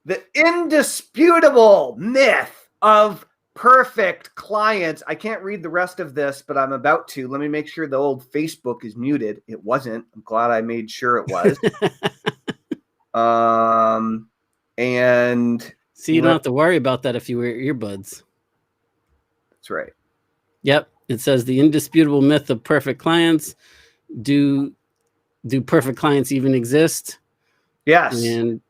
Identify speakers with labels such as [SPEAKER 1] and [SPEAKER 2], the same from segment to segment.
[SPEAKER 1] The indisputable myth of perfect clients. I can't read the rest of this, but I'm about to. Let me make sure the old Facebook is muted. It wasn't. I'm glad I made sure it was. And
[SPEAKER 2] so you don't have to worry about that if you wear earbuds.
[SPEAKER 1] That's right.
[SPEAKER 2] Yep. It says the indisputable myth of perfect clients. Do perfect clients even exist?
[SPEAKER 1] Yes.
[SPEAKER 2] And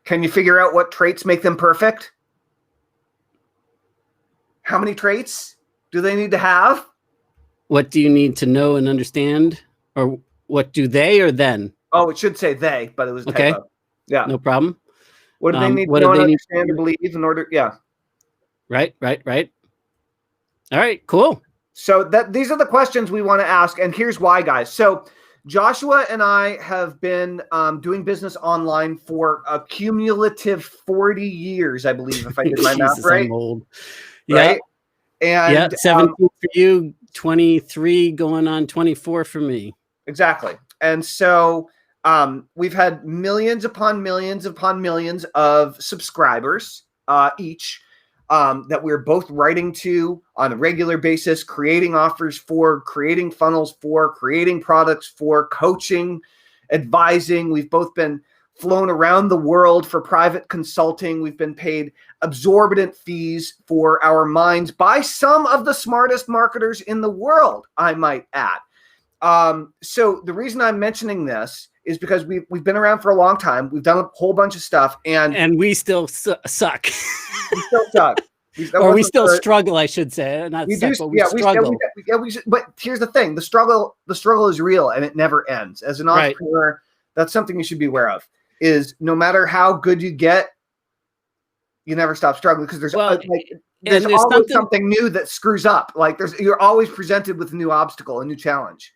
[SPEAKER 1] can you figure out what traits make them perfect? How many traits do they need to have?
[SPEAKER 2] What do you need to know and understand? Or what do they or then?
[SPEAKER 1] Oh, it should say they, but it was
[SPEAKER 2] okay.
[SPEAKER 1] Typo. Yeah.
[SPEAKER 2] No problem.
[SPEAKER 1] What do they need to know and understand to believe in order? Yeah.
[SPEAKER 2] Right. All right, cool.
[SPEAKER 1] So these are the questions we want to ask. And here's why, guys. So Joshua and I have been doing business online for a cumulative 40 years, I believe, if I did my math right.
[SPEAKER 2] I'm old.
[SPEAKER 1] Right? Yeah.
[SPEAKER 2] And 17 for you, 23 going on 24 for me.
[SPEAKER 1] Exactly. And so we've had millions upon millions upon millions of subscribers each that we're both writing to on a regular basis, creating offers for, creating funnels for, creating products for, coaching, advising. We've both been flown around the world for private consulting. We've been paid exorbitant fees for our minds by some of the smartest marketers in the world, I might add. So the reason I'm mentioning this is because we've been around for a long time. We've done a whole bunch of stuff, and
[SPEAKER 2] we still suck.
[SPEAKER 1] We still suck.
[SPEAKER 2] Or we still struggle, I should say. Not suck, but we struggle.
[SPEAKER 1] But here's the thing: the struggle is real, and it never ends. As an entrepreneur, that's something you should be aware of. Is no matter how good you get, you never stop struggling, because there's always something new that screws up. Like you're always presented with a new obstacle, a new challenge.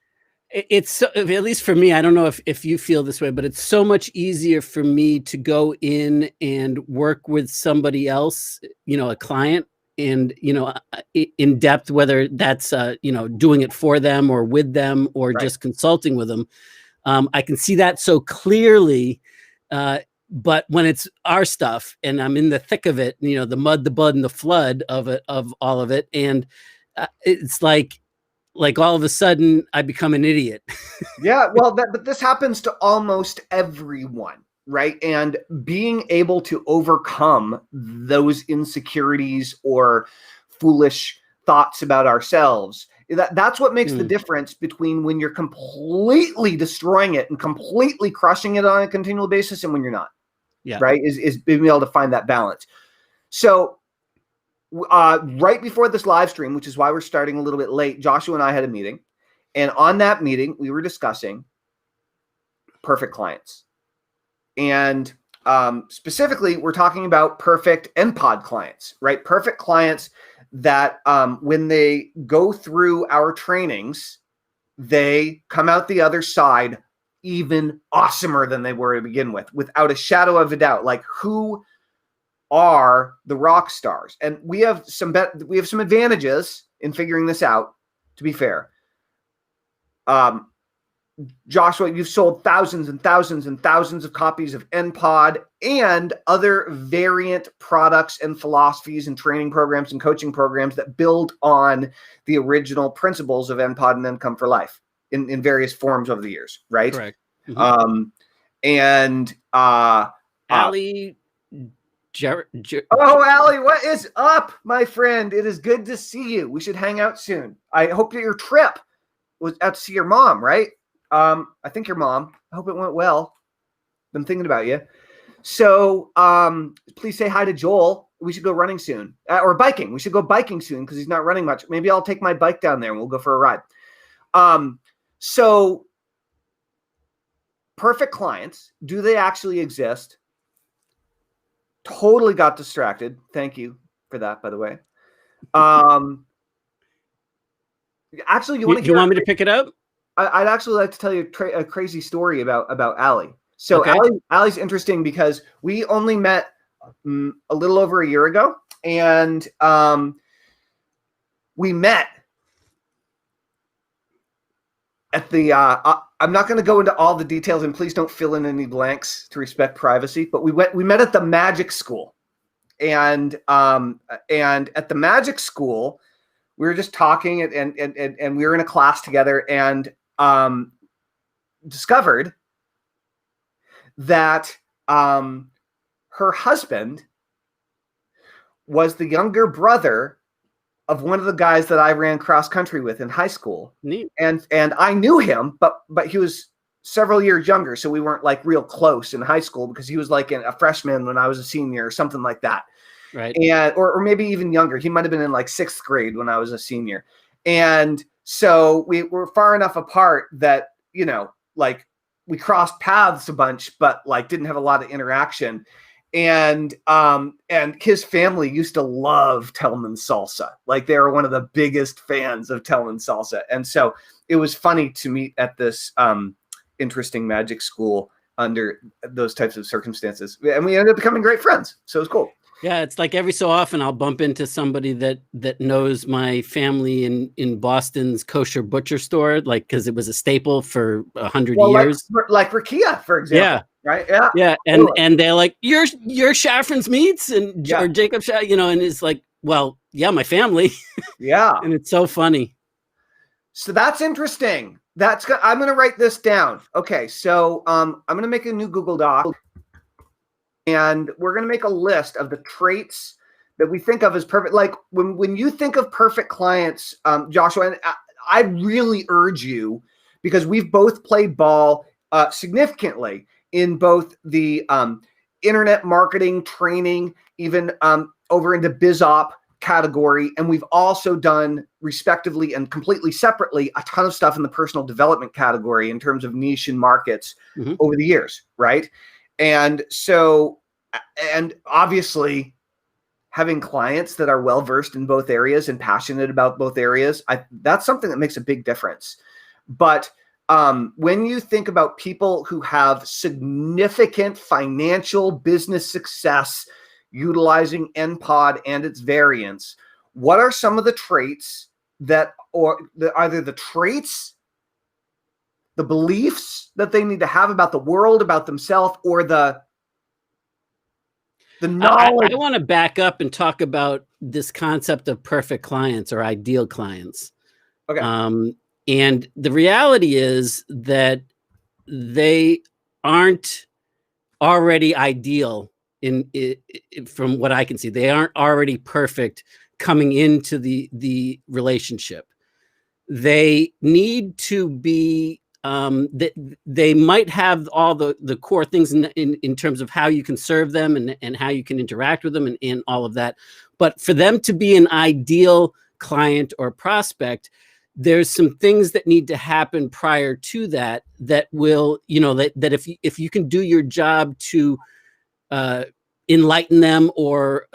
[SPEAKER 2] It's at least for me, I don't know if you feel this way, but it's so much easier for me to go in and work with somebody else, a client, and, in depth, whether that's, doing it for them or with them or just consulting with them. I can see that so clearly. But when it's our stuff and I'm in the thick of it, the mud, the bud, and the flood of all of it. And it's like all of a sudden I become an idiot.
[SPEAKER 1] Yeah, well, but this happens to almost everyone, right? And being able to overcome those insecurities or foolish thoughts about ourselves, that's what makes the difference between when you're completely destroying it and completely crushing it on a continual basis and when you're not.
[SPEAKER 2] Yeah.
[SPEAKER 1] Right? Is being able to find that balance. So right before this live stream, which is why we're starting a little bit late, Joshua and I had a meeting. And on that meeting, we were discussing perfect clients. And specifically, we're talking about perfect NPOD clients, right? Perfect clients that when they go through our trainings, they come out the other side even awesomer than they were to begin with, without a shadow of a doubt. Like, who are the rock stars? And we have some advantages in figuring this out, to be fair. Joshua, you've sold thousands and thousands and thousands of copies of NPOD and other variant products and philosophies and training programs and coaching programs that build on the original principles of NPOD and Income for Life in various forms over the years, right?
[SPEAKER 2] Correct. Mm-hmm.
[SPEAKER 1] Allie, Allie, what is up, my friend? It is good to see you. We should hang out soon. I hope that your trip was out to see your mom, right? I think your mom. I hope it went well. Been thinking about you. So please say hi to Joel. We should go running soon. Or biking. We should go biking soon because he's not running much. Maybe I'll take my bike down there and we'll go for a ride. So perfect clients, do they actually exist? Totally got distracted. Thank you for that, by the way. Actually,
[SPEAKER 2] you want me to pick it up?
[SPEAKER 1] I'd actually like to tell you a crazy story about Allie. So okay. Allie's interesting because we only met a little over a year ago, and we met at the I'm not going to go into all the details, and please don't fill in any blanks to respect privacy. But we met at the magic school, and at the magic school, we were just talking, and we were in a class together, and discovered that her husband was the younger brother of one of the guys that I ran cross country with in high school.
[SPEAKER 2] Neat.
[SPEAKER 1] And I knew him, but he was several years younger, so we weren't like real close in high school, because he was like a freshman when I was a senior or something like that.
[SPEAKER 2] Right.
[SPEAKER 1] And or maybe even younger. He might have been in like 6th grade when I was a senior. And so we were far enough apart that, you know, like we crossed paths a bunch, but like didn't have a lot of interaction. And his family used to love Tellman salsa. Like they were one of the biggest fans of Tellman salsa. And so it was funny to meet at this interesting magic school under those types of circumstances. And we ended up becoming great friends. So it was cool.
[SPEAKER 2] Yeah, it's like every so often I'll bump into somebody that knows my family in Boston's kosher butcher store, like because it was a staple for 100 years.
[SPEAKER 1] Like Rakia, for example.
[SPEAKER 2] Yeah.
[SPEAKER 1] Right. Yeah.
[SPEAKER 2] Yeah. And
[SPEAKER 1] Totally.
[SPEAKER 2] and they're like, you're Shafran's Meats or Jacob, you know, and it's like, well, yeah, my family.
[SPEAKER 1] Yeah.
[SPEAKER 2] And it's so funny.
[SPEAKER 1] So that's interesting. I'm going to write this down. Okay. So I'm going to make a new Google Doc. And we're going to make a list of the traits that we think of as perfect. Like when you think of perfect clients, Joshua, and I really urge you, because we've both played ball significantly in both the internet marketing training, even over into BizOp category. And we've also done, respectively and completely separately, a ton of stuff in the personal development category in terms of niche and markets over the years, right? And so, and obviously having clients that are well-versed in both areas and passionate about both areas, that's something that makes a big difference. But when you think about people who have significant financial business success utilizing NPOD and its variants, what are some of the traits either the traits, the beliefs that they need to have about the world, about themselves, or the knowledge?
[SPEAKER 2] I want to back up and talk about this concept of perfect clients or ideal clients.
[SPEAKER 1] Okay.
[SPEAKER 2] And the reality is that they aren't already ideal from what I can see. They aren't already perfect coming into the relationship. They need to be, they might have all the core things in terms of how you can serve them and how you can interact with them and all of that. But for them to be an ideal client or prospect, there's some things that need to happen prior to that will, you know, that if you can do your job to enlighten them or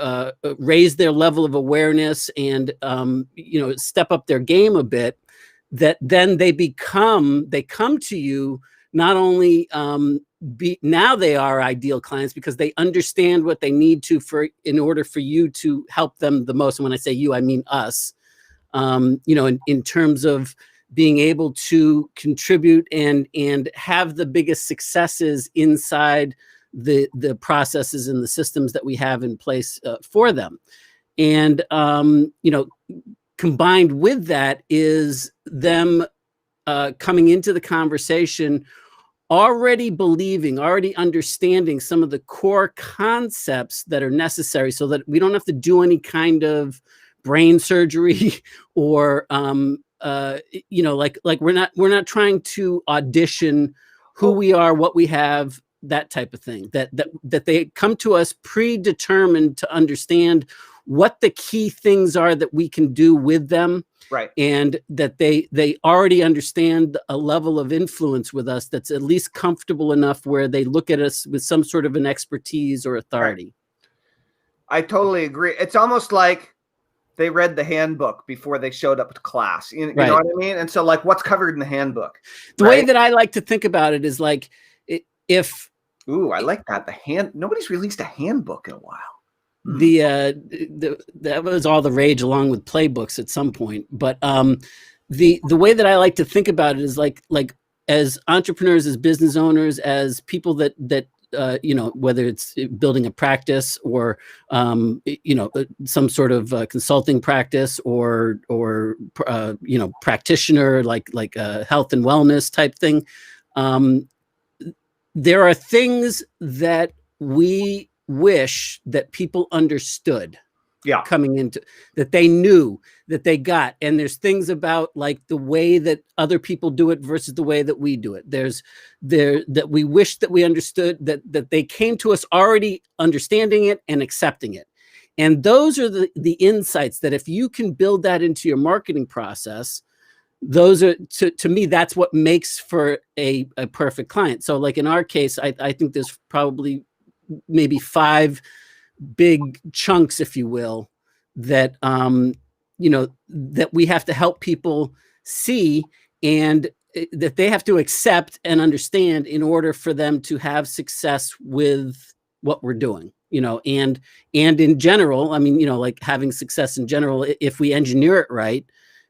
[SPEAKER 2] raise their level of awareness and, you know, step up their game a bit, that then they come to you not only now they are ideal clients because they understand what they need to in order for you to help them the most. And when I say you, I mean us. You know, in terms of being able to contribute and have the biggest successes inside the processes and the systems that we have in place for them. And, you know, combined with that is them coming into the conversation already believing, already understanding some of the core concepts that are necessary so that we don't have to do any kind of brain surgery or you know, like we're not trying to audition who we are, what we have, that type of thing. That they come to us predetermined to understand what the key things are that we can do with them,
[SPEAKER 1] right? And
[SPEAKER 2] that they already understand a level of influence with us that's at least comfortable enough where they look at us with some sort of an expertise or authority.
[SPEAKER 1] Right. I totally agree. It's almost like they read the handbook before they showed up to class. You know what I mean? And so, like, what's covered in the handbook?
[SPEAKER 2] The way that I like to think about it is like, if
[SPEAKER 1] I like that. Nobody's released a handbook in a while.
[SPEAKER 2] That was all the rage along with playbooks at some point. But the way that I like to think about it is like as entrepreneurs, as business owners, as people that whether it's building a practice or some sort of consulting practice or practitioner like a health and wellness type thing. There are things that we wish that people understood. Coming into that, they knew, that they got. And there's things about like the way that other people do it versus the way that we do it. There's that we wish that we understood, that they came to us already understanding it and accepting it. And those are the insights that if you can build that into your marketing process, those are to me, that's what makes for a perfect client. So like in our case, I think there's probably maybe 5 big chunks, if you will, that that we have to help people see and that they have to accept and understand in order for them to have success with what we're doing. And in general, I mean, like having success in general, if we engineer it right,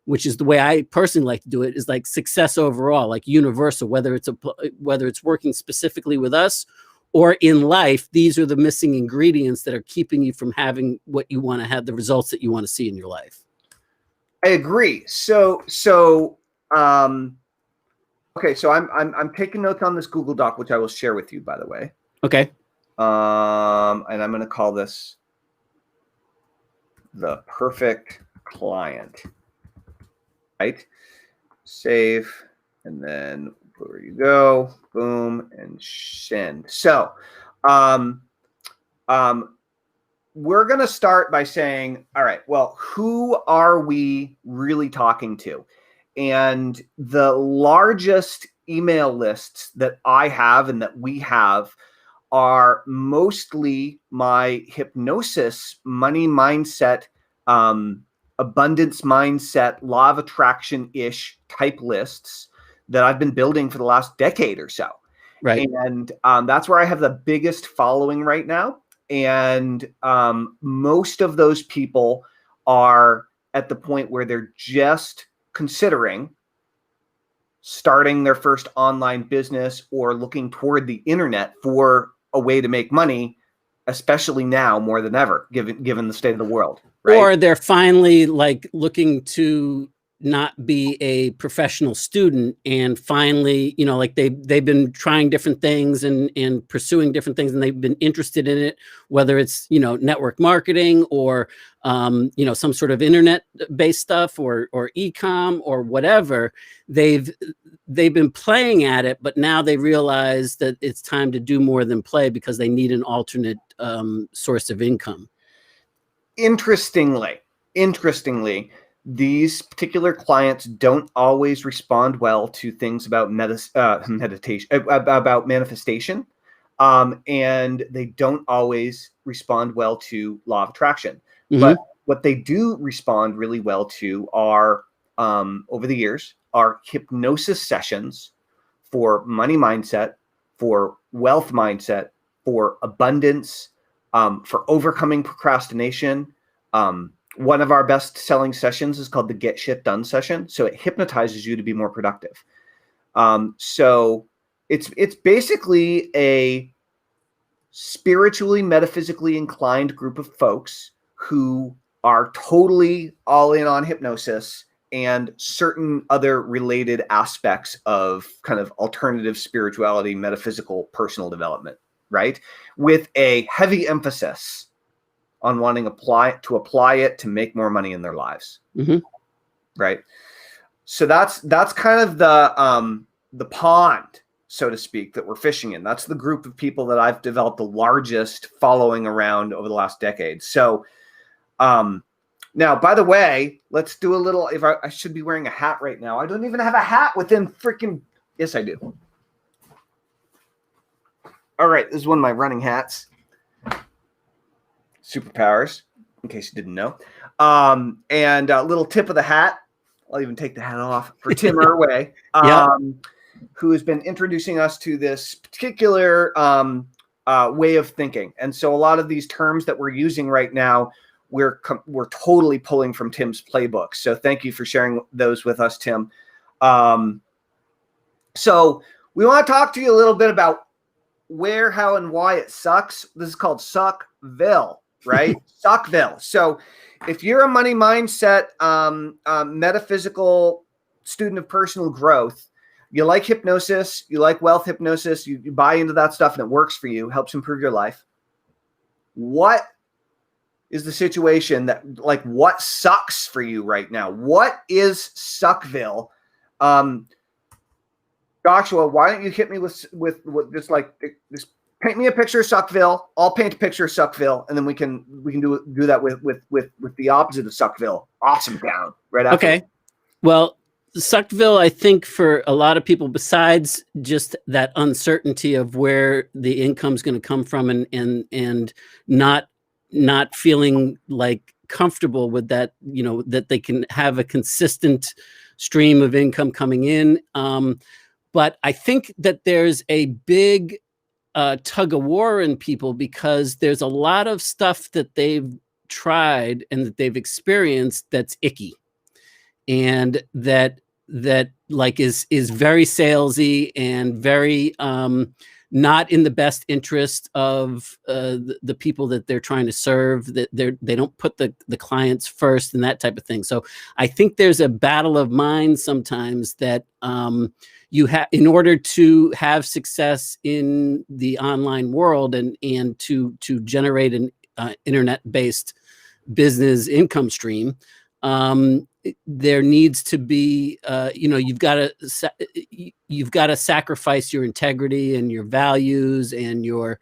[SPEAKER 2] which is the way I personally like to do it, is like success overall, like universal, whether it's working specifically with us or in life. These are the missing ingredients that are keeping you from having what you want to have, the results that you want to see in your life.
[SPEAKER 1] I agree. So okay, so I'm taking notes on this Google Doc, which I will share with you, by the way.
[SPEAKER 2] Okay.
[SPEAKER 1] And I'm going to call this the perfect client. Right? Save, and then where you go, boom, and send. So, we're going to start by saying, all right, well, who are we really talking to? And the largest email lists that I have and that we have are mostly my hypnosis, money mindset, abundance mindset, law of attraction-ish type lists that I've been building for the last decade or so.
[SPEAKER 2] Right.
[SPEAKER 1] And that's where I have the biggest following right now. And most of those people are at the point where they're just considering starting their first online business or looking toward the internet for a way to make money, especially now more than ever, given the state of the world. Right?
[SPEAKER 2] Or they're finally like looking to not be a professional student and finally, like they've been trying different things and pursuing different things and they've been interested in it, whether it's, network marketing or, some sort of internet based stuff or e-com or whatever. They've been playing at it, but now they realize that it's time to do more than play because they need an alternate source of income.
[SPEAKER 1] Interestingly, these particular clients don't always respond well to things about meditation, about manifestation, and they don't always respond well to law of attraction. Mm-hmm. But what they do respond really well to are, over the years, are hypnosis sessions for money mindset, for wealth mindset, for abundance, for overcoming procrastination. One of our best selling sessions is called the Get Shit Done session. So it hypnotizes you to be more productive. So it's basically a spiritually, metaphysically inclined group of folks who are totally all in on hypnosis and certain other related aspects of kind of alternative spirituality, metaphysical, personal development, right? With a heavy emphasis on wanting to apply it to make more money in their lives. Mm-hmm. Right. So that's kind of the pond, so to speak, that we're fishing in. That's the group of people that I've developed the largest following around over the last decade. So now, by the way, let's do a little, if I should be wearing a hat right now. I don't even have a hat within freaking, yes, I do. All right. This is one of my running hats. Superpowers, in case you didn't know. And a little tip of the hat. I'll even take the hat off for Tim Irway, who has been introducing us to this particular way of thinking. And so a lot of these terms that we're using right now, we're totally pulling from Tim's playbook. So thank you for sharing those with us, Tim. So we want to talk to you a little bit about where, how, and why it sucks. This is called Suckville, right? Suckville. So if you're a money mindset, metaphysical student of personal growth, you like hypnosis, you like wealth hypnosis, you buy into that stuff and it works for you, helps improve your life. What is the situation that, like, what sucks for you right now? What is Suckville? Joshua, why don't you hit me with just paint me a picture of Suckville. I'll paint a picture of Suckville, and then we can do that with the opposite of Suckville. Awesome town, right after.
[SPEAKER 2] Okay. Well, Suckville, I think for a lot of people, besides just that uncertainty of where the income's going to come from and not feeling like comfortable with that, that they can have a consistent stream of income coming in. But I think that there's a big tug of war in people because there's a lot of stuff that they've tried and that they've experienced that's icky, and that like is very salesy and very not in the best interest of the people that they're trying to serve. That they don't put the clients first and that type of thing. So I think there's a battle of minds sometimes that you have in order to have success in the online world and to generate an internet-based business income stream. There needs to be, you've got to sacrifice your integrity and your values and your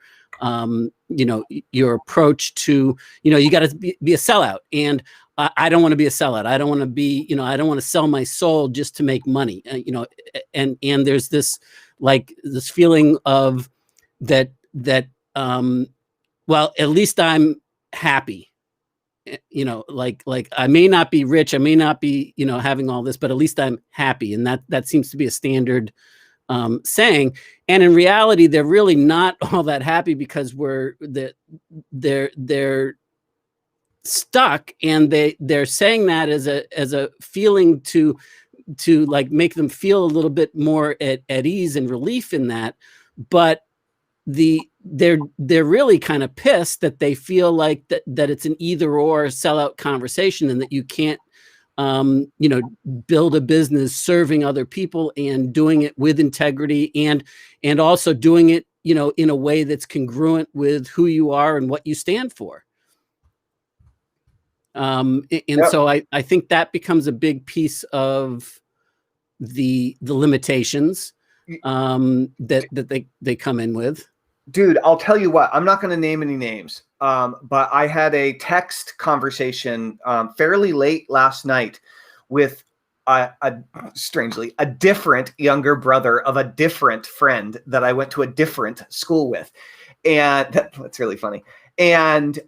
[SPEAKER 2] approach to, you got to be a sellout. And I don't want to be a sellout. I don't want to be, I don't want to sell my soul just to make money. And there's this feeling of that, well, at least I'm happy. Like I may not be rich, I may not be, having all this, but at least I'm happy. And that seems to be a standard saying. And in reality, they're really not all that happy because they're stuck, and they're saying that as a feeling to like make them feel a little bit more at ease and relief in that. But they're really kind of pissed that they feel like that it's an either or sellout conversation, and that you can't build a business serving other people and doing it with integrity and also doing it in a way that's congruent with who you are and what you stand for.
[SPEAKER 1] Yep.
[SPEAKER 2] So I think that becomes a big piece of the limitations that they come in with.
[SPEAKER 1] Dude, I'll tell you what, I'm not going to name any names, but I had a text conversation fairly late last night with strangely a different younger brother of a different friend that I went to a different school with. And that's really funny. And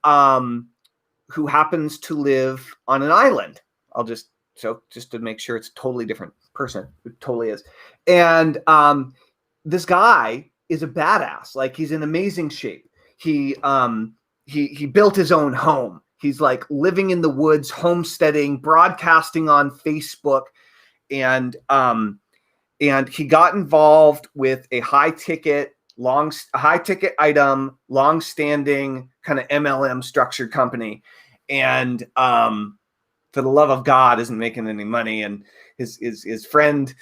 [SPEAKER 1] who happens to live on an island. Just to make sure it's a totally different person. It totally is. And this guy is a badass. Like, he's in amazing shape. He built his own home. He's like living in the woods, homesteading, broadcasting on Facebook, and he got involved with a high ticket item, long-standing kind of MLM structured company, and for the love of God, isn't making any money. And his friend,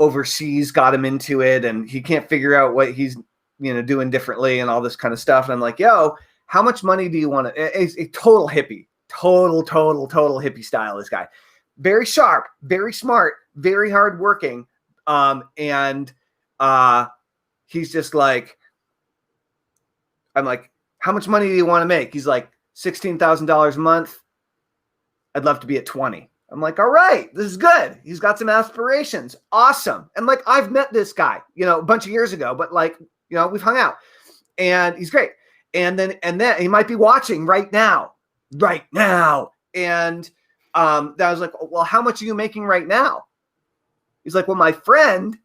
[SPEAKER 1] overseas got him into it, and he can't figure out what he's doing differently and all this kind of stuff. And I'm like, yo, how much money do you want to? A total hippie, total hippie style. This guy, very sharp, very smart, very hardworking, and he's just like, I'm like, how much money do you want to make? He's like, $16,000 a month. I'd love to be at 20. I'm like, all right, this is good. He's got some aspirations. Awesome. And like, I've met this guy, a bunch of years ago, but like, we've hung out, and he's great. And then he might be watching right now. And I was like, well, how much are you making right now? He's like, well, my friend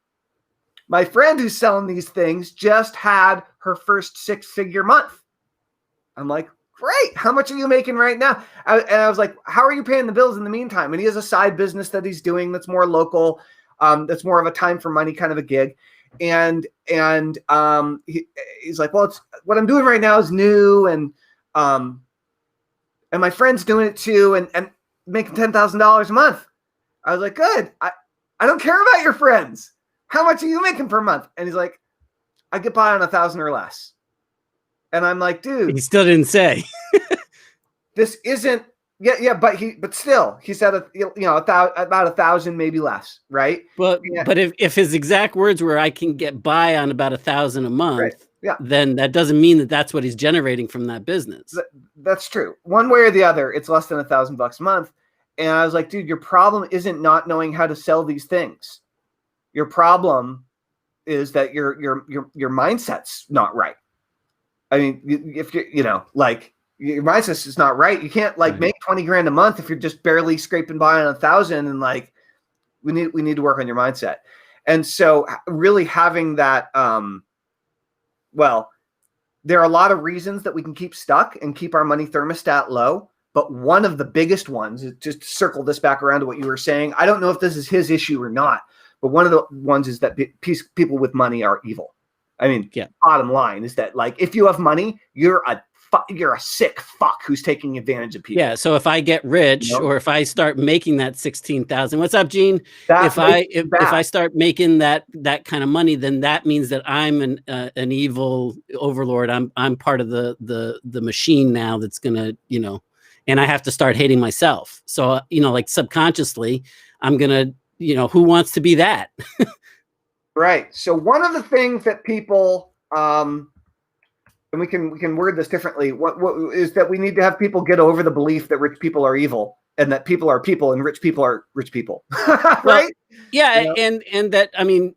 [SPEAKER 1] who's selling these things just had her first 6-figure month. I'm like, great. How much are you making right now? And I was like, how are you paying the bills in the meantime? And he has a side business that he's doing that's more local. That's more of a time for money kind of a gig. And he's like, well, it's what I'm doing right now is new, and my friend's doing it too, and making $10,000 a month. I was like, good. I don't care about your friends. How much are you making per month? And he's like, I get by on 1,000 or less. And I'm like, dude,
[SPEAKER 2] he still didn't say.
[SPEAKER 1] this isn't. Yeah, but still, he said, about 1,000, maybe less, right?
[SPEAKER 2] But if his exact words were, I can get by on about 1,000 a month,
[SPEAKER 1] right. Yeah,
[SPEAKER 2] then that doesn't mean that that's what he's generating from that business.
[SPEAKER 1] That's true. One way or the other, it's less than $1,000 a month. And I was like, dude, your problem isn't not knowing how to sell these things. Your problem is that your mindset's not right. I mean, if your mindset is not right, you can't make 20 grand a month if you're just barely scraping by on 1,000. And we need to work on your mindset. And so really having that, there are a lot of reasons that we can keep stuck and keep our money thermostat low. But one of the biggest ones is, just to circle this back around to what you were saying. I don't know if this is his issue or not, but one of the ones is that people with money are evil. I mean, bottom line is that if you have money, you're a sick fuck who's taking advantage of people.
[SPEAKER 2] Yeah. So if I get rich, or if I start making that 16,000, what's up, Gene? If I start making that kind of money, then that means that I'm an evil overlord. I'm part of the machine now that's gonna, and I have to start hating myself. So subconsciously, I'm gonna, who wants to be that?
[SPEAKER 1] Right. So one of the things that people, and we can word this differently. What is that we need to have people get over the belief that rich people are evil, and that people are people and rich people are rich people. Right?
[SPEAKER 2] Well, yeah. And that, I mean,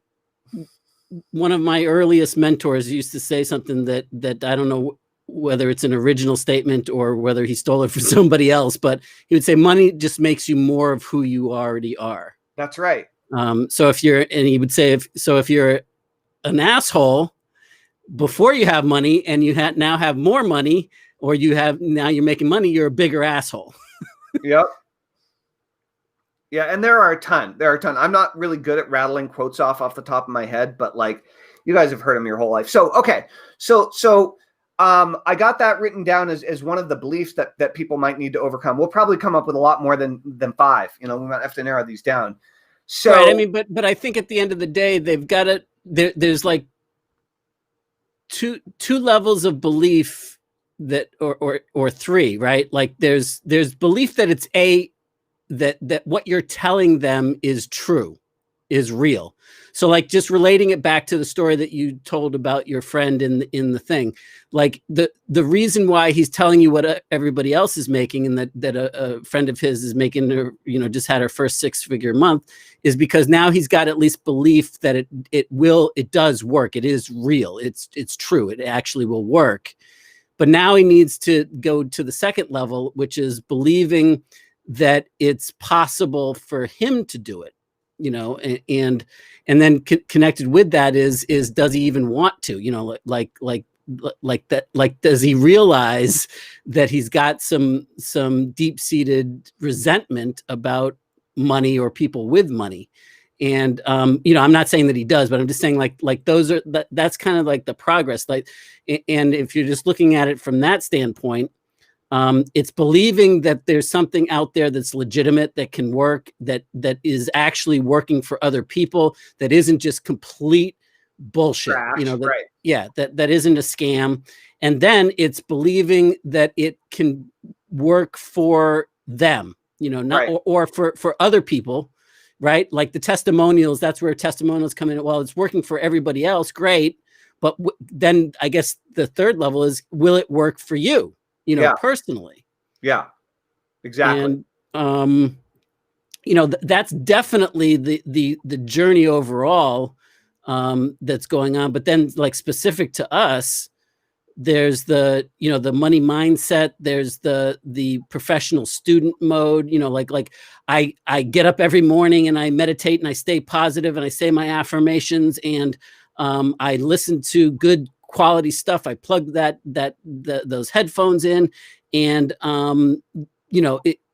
[SPEAKER 2] one of my earliest mentors used to say something that I don't know whether it's an original statement or whether he stole it from somebody else, but he would say money just makes you more of who you already are.
[SPEAKER 1] That's right.
[SPEAKER 2] So if he would say, if you're an asshole before you have money and you now have more money, or now you're making money, you're a bigger asshole.
[SPEAKER 1] Yep. Yeah. And there are a ton. I'm not really good at rattling quotes off the top of my head, but you guys have heard them your whole life. So, okay. So I got that written down as one of the beliefs that people might need to overcome. We'll probably come up with a lot more than 5. We might have to narrow these down. So,
[SPEAKER 2] right. I mean, but I think at the end of the day, they've got it. There's two levels of belief that, or 3, right? There's belief that it's that what you're telling them is true, is real. So just relating it back to the story that you told about your friend in the thing, the reason why he's telling you what everybody else is making, and that a friend of his is making her, just had her first 6-figure month, is because now he's got at least belief that it does work. It is real. It's true. It actually will work. But now he needs to go to the second level, which is believing that it's possible for him to do it. And then connected with that is does he even want to, does he realize that he's got some deep-seated resentment about money or people with money? And I'm not saying that he does, but I'm just saying that's kind of the progress. And if you're just looking at it from that standpoint, it's believing that there's something out there that's legitimate, that can work, that is actually working for other people, that isn't just complete bullshit.
[SPEAKER 1] Trash, right.
[SPEAKER 2] Yeah, that isn't a scam. And then it's believing that it can work for them, not
[SPEAKER 1] right.
[SPEAKER 2] or for other people, right? Like the testimonials, that's where testimonials come in. Well, it's working for everybody else, great. But then I guess the third level is, will it work for you? Personally.
[SPEAKER 1] Yeah, exactly.
[SPEAKER 2] And, that's definitely the journey overall that's going on. But then specific to us, there's the money mindset, there's the professional student mode, I get up every morning and I meditate and I stay positive and I say my affirmations and I listen to good quality stuff. I plug those headphones in, and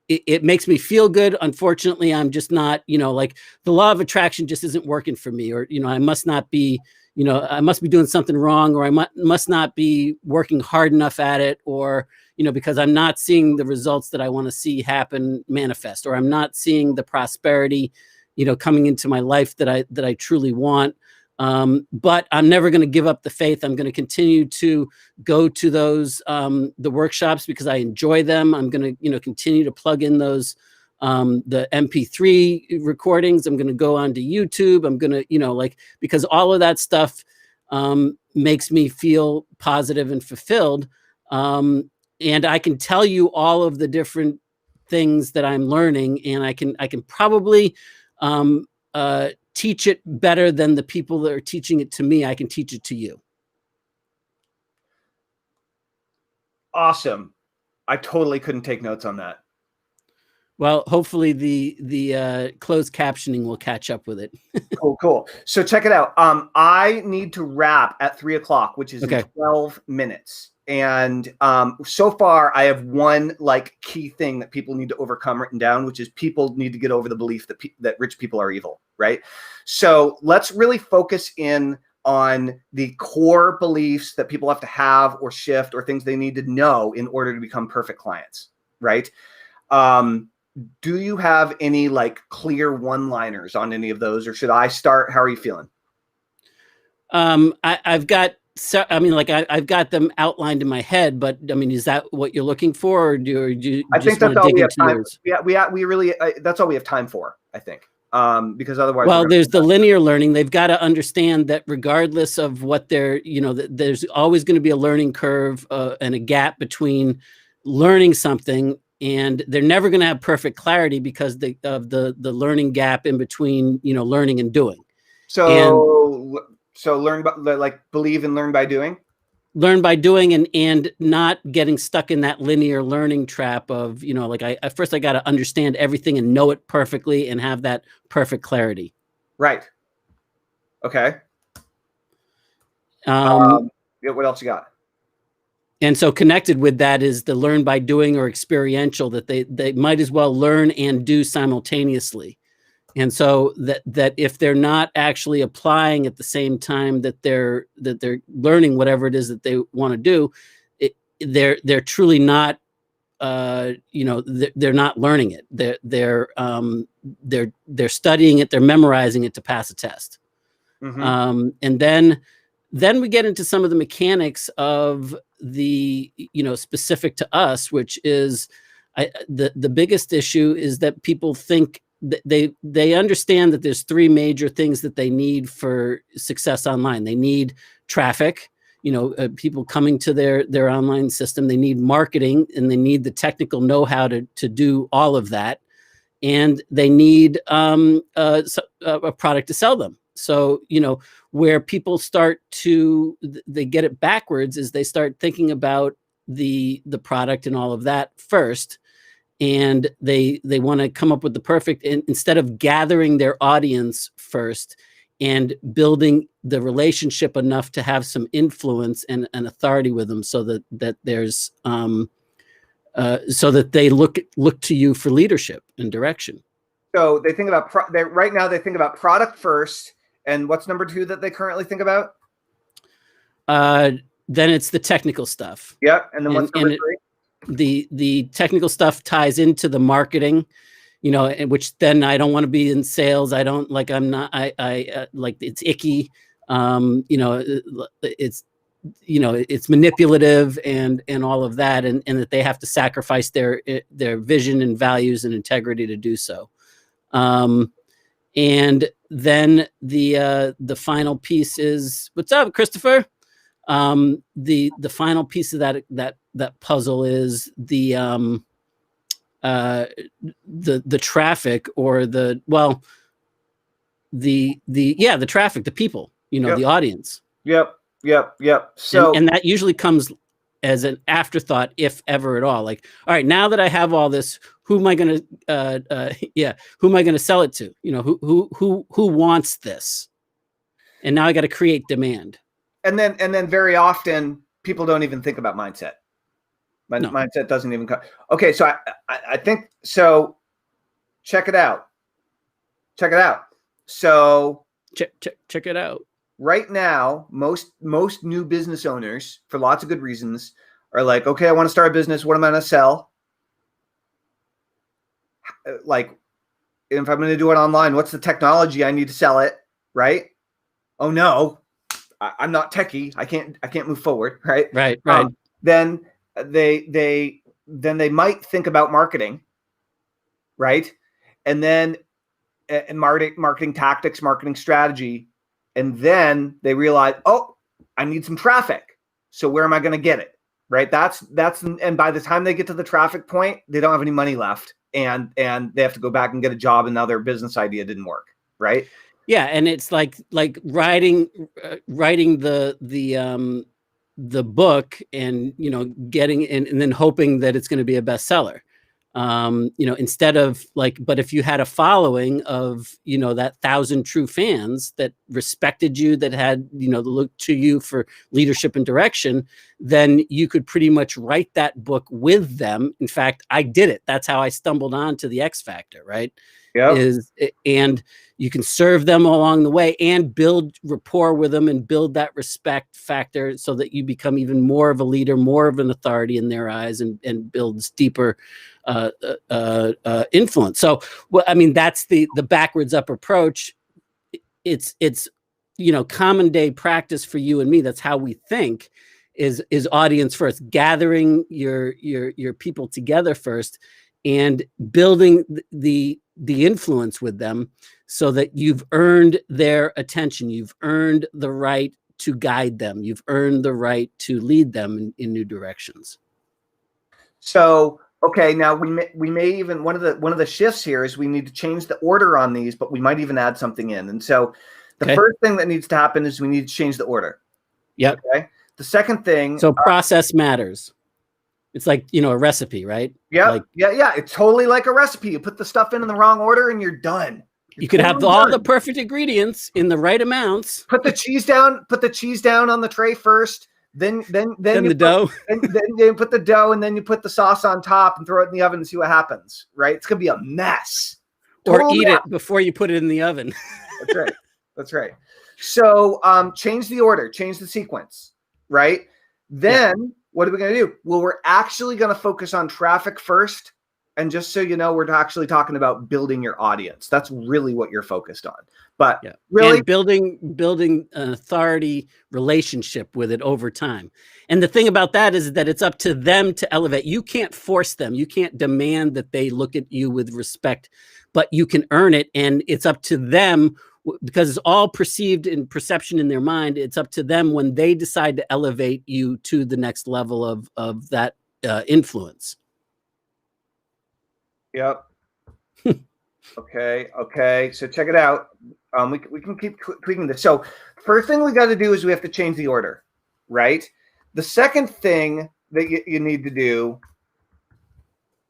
[SPEAKER 2] it makes me feel good. Unfortunately, I'm just not, like the law of attraction just isn't working for me, or, I must not be, I must be doing something wrong, or I must not be working hard enough at it, or, because I'm not seeing the results that I want to see happen manifest, or I'm not seeing the prosperity, coming into my life that I truly want. But I'm never going to give up the faith. I'm going to continue to go to those, the workshops, because I enjoy them. I'm going to, continue to plug in those, the MP3 recordings. I'm going to go onto YouTube. I'm going to, because all of that stuff, makes me feel positive and fulfilled. And I can tell you all of the different things that I'm learning, and I can probably, teach it better than the people that are teaching it to me. I can teach it to you.
[SPEAKER 1] Awesome. I totally couldn't take notes on that.
[SPEAKER 2] Well, hopefully the closed captioning will catch up with it.
[SPEAKER 1] Cool. So check it out. I need to wrap at 3 o'clock, which is in 12 minutes. And so far, I have one key thing that people need to overcome written down, which is people need to get over the belief that rich people are evil, right? So let's really focus in on the core beliefs that people have to have or shift, or things they need to know in order to become perfect clients, right? Do you have any clear one-liners on any of those, or should I start? How are you feeling?
[SPEAKER 2] I've got. So, I've got them outlined in my head, but is that what you're looking for, or do you
[SPEAKER 1] I
[SPEAKER 2] just
[SPEAKER 1] think that's
[SPEAKER 2] want to
[SPEAKER 1] all
[SPEAKER 2] dig
[SPEAKER 1] we have
[SPEAKER 2] into
[SPEAKER 1] time.
[SPEAKER 2] yours?
[SPEAKER 1] Yeah, we really that's all we have time for, I think, because otherwise.
[SPEAKER 2] Well, there's the linear learning. They've got to understand that regardless of what they're, there's always going to be a learning curve and a gap between learning something, and they're never going to have perfect clarity because of the learning gap in between, learning and doing.
[SPEAKER 1] So learn, believe and learn by doing.
[SPEAKER 2] Learn by doing, and not getting stuck in that linear learning trap of, I first got to understand everything and know it perfectly and have that perfect clarity.
[SPEAKER 1] Right. Okay. Yeah, what else you got?
[SPEAKER 2] And so connected with that is the learn by doing or experiential, that they might as well learn and do simultaneously. And so that if they're not actually applying at the same time that they're learning whatever it is that they want to do, they're truly not, they're not learning it. They're studying it. They're memorizing it to pass a test. Mm-hmm. And then we get into some of the mechanics of the, specific to us, which is the biggest issue is that people think they understand that there's three major things that they need for success online. They need traffic, people coming to their online system. They need marketing, and they need the technical know-how to do all of that. And they need a product to sell them. So, where people start they get it backwards is they start thinking about the product and all of that first. And they want to come up with the perfect, instead of gathering their audience first and building the relationship enough to have some influence and authority with them, so that there's so that they look to you for leadership and direction.
[SPEAKER 1] So they think about right now they think about product first, and what's number 2 that they currently think about?
[SPEAKER 2] Then it's the technical stuff.
[SPEAKER 1] Yep, and then what's number 3?
[SPEAKER 2] The technical stuff ties into the marketing, which then I don't want to be in sales. I don't like, I'm not, I it's icky. It's manipulative and all of that. And that they have to sacrifice their vision and values and integrity to do so. And then the final piece is, what's up, Christopher? The final piece of that puzzle is the traffic, or the traffic, the people, the audience.
[SPEAKER 1] Yep. So
[SPEAKER 2] and that usually comes as an afterthought, if ever at all. Like, all right, now that I have all this, who am I going to sell it to? Who wants this? And now I got to create demand.
[SPEAKER 1] And then very often people don't even think about mindset. My
[SPEAKER 2] No.
[SPEAKER 1] mindset doesn't even come. Okay, so I think so. Check it out. Check it out. So
[SPEAKER 2] check it out.
[SPEAKER 1] Right now, most new business owners, for lots of good reasons, are like, okay, I want to start a business. What am I going to sell? Like, if I'm going to do it online, what's the technology I need to sell it? Right? Oh no, I'm not techie. I can't move forward. Right.
[SPEAKER 2] Right.
[SPEAKER 1] Then they might think about marketing. Right. And then marketing tactics, marketing strategy. And then they realize, oh, I need some traffic. So where am I going to get it? Right. And by the time they get to the traffic point, they don't have any money left. And they have to go back and get a job, and now their business idea didn't work. Right.
[SPEAKER 2] Yeah. And it's like writing the book and, getting and then hoping that it's going to be a bestseller. Instead of but if you had a following of, that 1,000 true fans that respected you, that had, looked to you for leadership and direction, then you could pretty much write that book with them. In fact, I did it. That's how I stumbled on to the X Factor, right?
[SPEAKER 1] Yeah.
[SPEAKER 2] And you can serve them along the way and build rapport with them and build that respect factor so that you become even more of a leader, more of an authority in their eyes, and builds deeper influence. So, well, I mean, that's the backwards up approach. It's common day practice for you and me. That's how we think, is audience first, gathering your people together first and building the influence with them so that you've earned their attention. You've earned the right to guide them. You've earned the right to lead them in new directions.
[SPEAKER 1] So, okay, now we may even, one of the shifts here is we need to change the order on these, but we might even add something in. And so the first thing that needs to happen is we need to change the order.
[SPEAKER 2] Yep.
[SPEAKER 1] Okay. The second thing.
[SPEAKER 2] So process matters. It's like, a recipe, right?
[SPEAKER 1] Yeah. Yeah. It's totally like a recipe. You put the stuff in the wrong order and you're done.
[SPEAKER 2] You could have all the perfect ingredients in the right amounts.
[SPEAKER 1] Put the cheese down on the tray first. Then
[SPEAKER 2] the dough.
[SPEAKER 1] Then you put the dough, and then you put the sauce on top and throw it in the oven and see what happens. Right? It's gonna be a mess.
[SPEAKER 2] Or eat it before you put it in the oven.
[SPEAKER 1] That's right. That's right. So change the order, change the sequence. Right? Then what are we gonna do? Well, we're actually gonna focus on traffic first. And just so you know, we're actually talking about building your audience. That's really what you're focused on. But really,
[SPEAKER 2] and building an authority relationship with it over time. And the thing about that is that it's up to them to elevate. You can't force them. You can't demand that they look at you with respect, but you can earn it. And it's up to them, because it's all perceived in perception in their mind. It's up to them when they decide to elevate you to the next level of that influence.
[SPEAKER 1] Yep. Okay. So check it out. We can keep tweaking this. So first thing we got to do is we have to change the order, right? The second thing that you need to do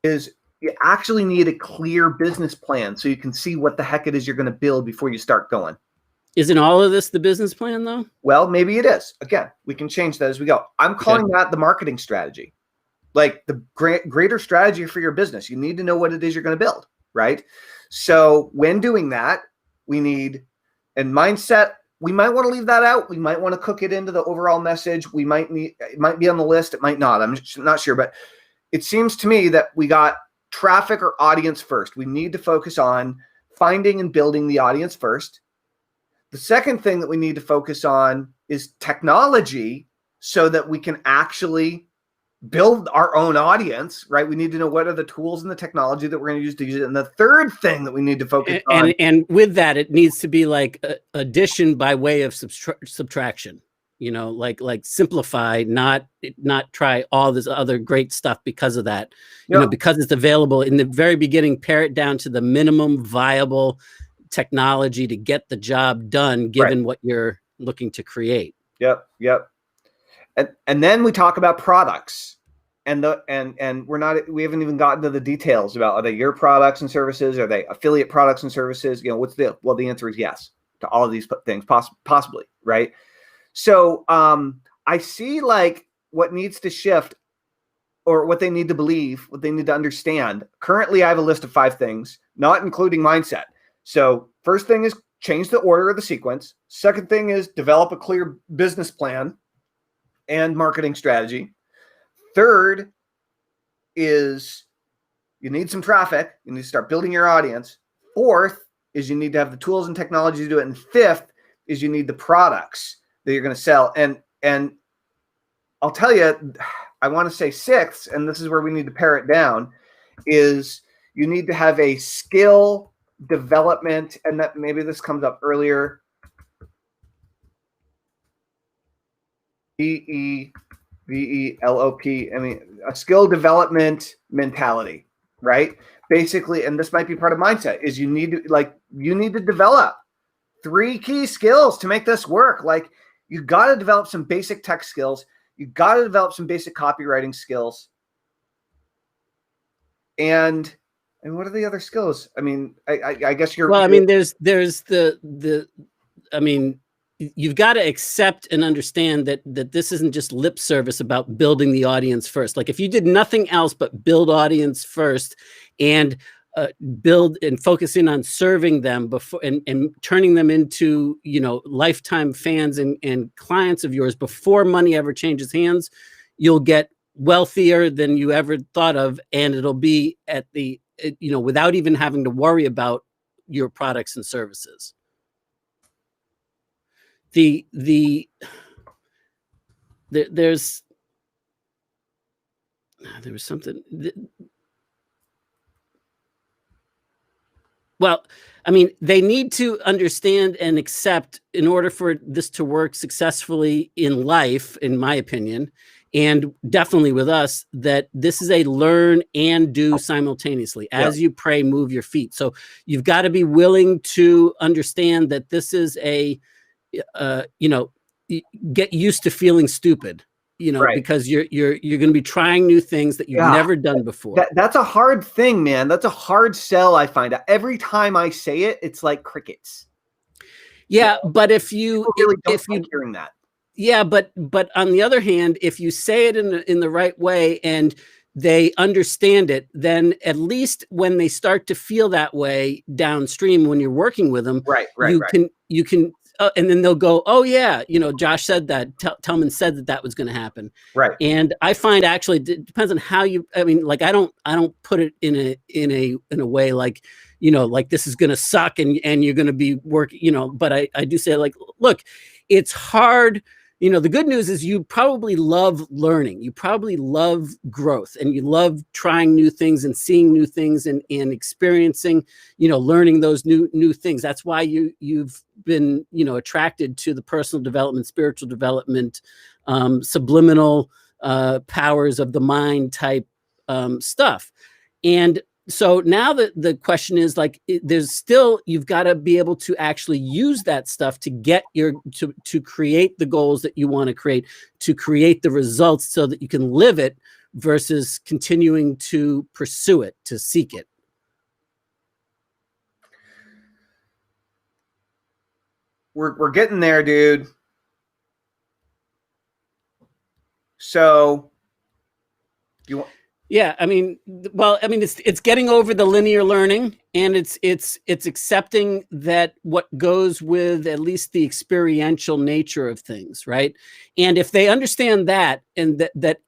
[SPEAKER 1] is you actually need a clear business plan so you can see what the heck it is you're going to build before you start going.
[SPEAKER 2] Isn't all of this the business plan, though?
[SPEAKER 1] Well, maybe it is. Again, we can change that as we go. I'm calling that the marketing strategy. Like the greater strategy for your business. You need to know what it is you're going to build, right? So when doing that, we need and mindset. We might want to leave that out. We might want to cook it into the overall message. It might be on the list. It might not. I'm not sure, but it seems to me that we got traffic or audience first. We need to focus on finding and building the audience first. The second thing that we need to focus on is technology so that we can actually build our own audience, right? We need to know what are the tools and the technology that we're going to use it. And the third thing that we need to focus on.
[SPEAKER 2] And with that, it needs to be like addition by way of subtraction, like simplify, not try all this other great stuff because of that, because it's available in the very beginning, pare it down to the minimum viable technology to get the job done, given what you're looking to create.
[SPEAKER 1] Yep. And then we talk about products, and we haven't even gotten to the details about, are they your products and services? Are they affiliate products and services? The answer is yes to all of these things, possibly, right? So I see like what needs to shift or what they need to believe, what they need to understand. Currently, I have a list of 5 things, not including mindset. So first thing is change the order of the sequence. Second thing is develop a clear business plan and marketing strategy. Third is you need some traffic. You need to start building your audience. Fourth is you need to have the tools and technology to do it. And fifth is you need the products that you're going to sell. And I'll tell you, I want to say sixth, and this is where we need to pare it down, is you need to have a skill development, and that maybe this comes up earlier. DEVELOP. I mean, a skill development mentality, right? Basically, and this might be part of mindset, is you need to develop 3 key skills to make this work. Like, you got to develop some basic tech skills. You got to develop some basic copywriting skills. And what are the other skills? I mean, I guess you're.
[SPEAKER 2] Well, I mean, there's I mean, you've got to accept and understand that this isn't just lip service about building the audience first. Like, if you did nothing else but build audience first and build and focus in on serving them before and turning them into, you know, lifetime fans and clients of yours before money ever changes hands, you'll get wealthier than you ever thought of, and it'll be at the, you know, without even having to worry about your products and services. There was something. Well, I mean, they need to understand and accept, in order for this to work successfully in life, in my opinion, and definitely with us, that this is a learn and do simultaneously. As you pray, move your feet. So you've got to be willing to understand that this is a, you know, get used to feeling stupid, you know, because you're going to be trying new things that you've never done before.
[SPEAKER 1] That's a hard thing, man. That's a hard sell. I find out every time I say it, it's like crickets.
[SPEAKER 2] Yeah, but if you
[SPEAKER 1] really don't like hearing that.
[SPEAKER 2] Yeah, but on the other hand, if you say it in the right way and they understand it, then at least when they start to feel that way downstream, when you're working with them, you can. And then they'll go, oh yeah, you know, Josh said that, Tillman said that was going to happen.
[SPEAKER 1] Right.
[SPEAKER 2] And I find, actually, it depends on how you, I mean, like, I don't put it in a way like, you know, like this is going to suck and you're going to be working, you know, but I do say, like, look, it's hard. You know, the good news is you probably love learning. You probably love growth, and you love trying new things and seeing new things and experiencing, you know, learning those new things. That's why you've been, you know, attracted to the personal development, spiritual development, subliminal powers of the mind type stuff. And so now the question is, like, there's still, you've got to be able to actually use that stuff to get to create the goals that you want to create, to create the results so that you can live it versus continuing to pursue it, to seek it.
[SPEAKER 1] We're getting there, dude. So you want.
[SPEAKER 2] Yeah, I mean, well, I mean, it's getting over the linear learning, and it's accepting that what goes with at least the experiential nature of things, right? And if they understand that, and that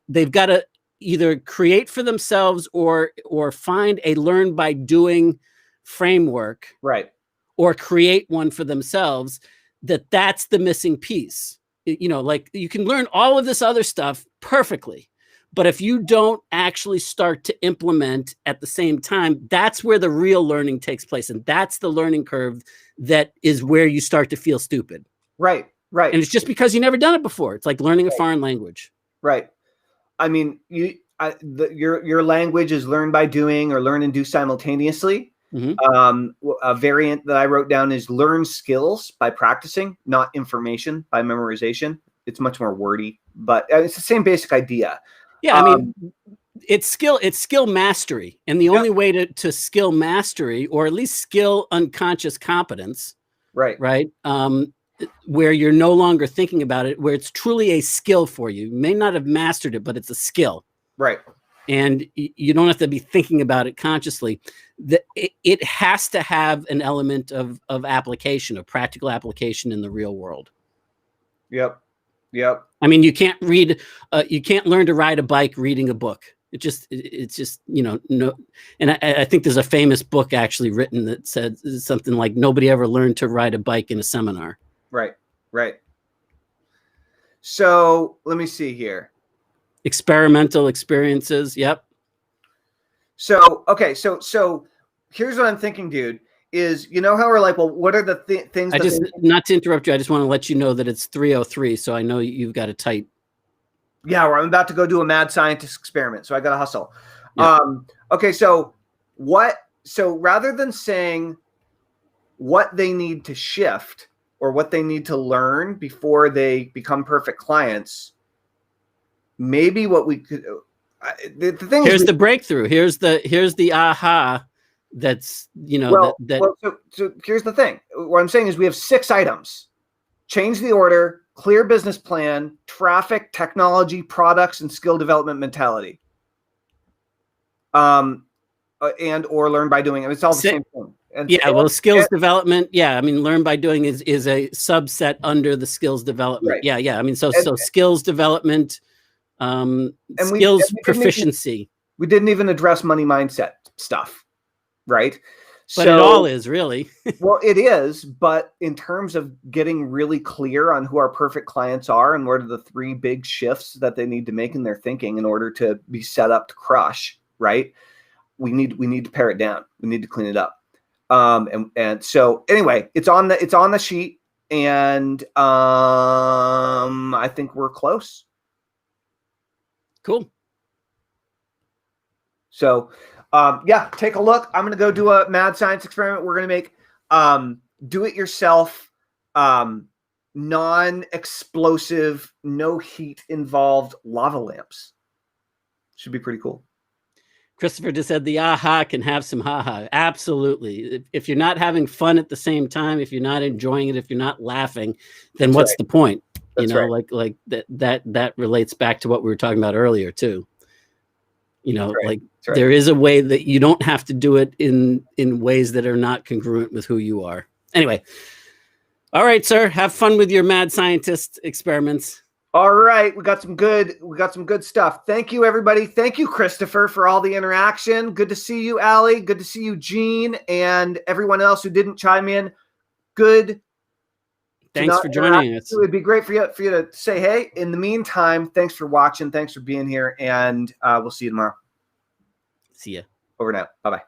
[SPEAKER 2] they've got to either create for themselves or find a learn by doing framework,
[SPEAKER 1] right,
[SPEAKER 2] or create one for themselves, that's the missing piece. You know, like, you can learn all of this other stuff perfectly, but if you don't actually start to implement at the same time, that's where the real learning takes place. And that's the learning curve that is where you start to feel stupid.
[SPEAKER 1] Right.
[SPEAKER 2] And it's just because you never done it before. It's like learning a foreign language.
[SPEAKER 1] Right. I mean, your language is learn by doing, or learn and do simultaneously. Mm-hmm. A variant that I wrote down is learn skills by practicing, not information by memorization. It's much more wordy, but it's the same basic idea.
[SPEAKER 2] Yeah, I mean, it's skill mastery. And the only way to skill mastery, or at least skill unconscious competence, right, where you're no longer thinking about it, where it's truly a skill for you. You may not have mastered it, but it's a skill.
[SPEAKER 1] Right.
[SPEAKER 2] And you don't have to be thinking about it consciously. It has to have an element of application, of practical application in the real world.
[SPEAKER 1] Yep. Yep.
[SPEAKER 2] I mean, you can't learn to ride a bike reading a book. It's just, no. And I think there's a famous book actually written that said something like, nobody ever learned to ride a bike in a seminar.
[SPEAKER 1] Right. Right. So let me see here.
[SPEAKER 2] Experimental experiences. Yep.
[SPEAKER 1] So, okay. So here's what I'm thinking, dude, is, how we're like, well, what are the things?
[SPEAKER 2] Not to interrupt you. I just want to let you know that it's 3:03. So I know you've got a tight.
[SPEAKER 1] Yeah. I'm about to go do a mad scientist experiment. So I got to hustle.
[SPEAKER 2] Yeah.
[SPEAKER 1] Okay. So rather than saying what they need to shift or what they need to learn before they become perfect clients, maybe what we could, the thing
[SPEAKER 2] here's
[SPEAKER 1] is,
[SPEAKER 2] the breakthrough. Here's the aha. That's,
[SPEAKER 1] so here's the thing. What I'm saying is we have 6 items: change the order, clear business plan, traffic, technology, products, and skill development mentality. And or learn by doing it. It's all the same thing.
[SPEAKER 2] Skills development. Yeah. I mean, learn by doing is a subset under the skills development. Right. Yeah. I mean, so skills development, skills proficiency.
[SPEAKER 1] We didn't even address money mindset stuff. Right.
[SPEAKER 2] But it all is really.
[SPEAKER 1] Well, it is. But in terms of getting really clear on who our perfect clients are and what are the 3 big shifts that they need to make in their thinking in order to be set up to crush, right? We need to pare it down. We need to clean it up. And so anyway, it's on the sheet, and I think we're close.
[SPEAKER 2] Cool.
[SPEAKER 1] So take a look. I'm going to go do a mad science experiment. We're going to make do-it-yourself, non-explosive, no heat involved lava lamps. Should be pretty cool.
[SPEAKER 2] Christopher just said the aha can have some haha. Absolutely. If you're not having fun at the same time, if you're not enjoying it, if you're not laughing, then what's the point?
[SPEAKER 1] That's right.
[SPEAKER 2] Like that relates back to what we were talking about earlier too. There is a way that you don't have to do it in ways that are not congruent with who you are. Anyway. All right, sir. Have fun with your mad scientist experiments.
[SPEAKER 1] All right. We got some good stuff. Thank you, everybody. Thank you, Christopher, for all the interaction. Good to see you, Allie. Good to see you, Gene, and everyone else who didn't chime in. Good.
[SPEAKER 2] Thanks for joining us.
[SPEAKER 1] It would be great for you to say hey. In the meantime, thanks for watching. Thanks for being here, and we'll see you tomorrow.
[SPEAKER 2] See ya.
[SPEAKER 1] Over now. Bye-bye.
[SPEAKER 2] Bye.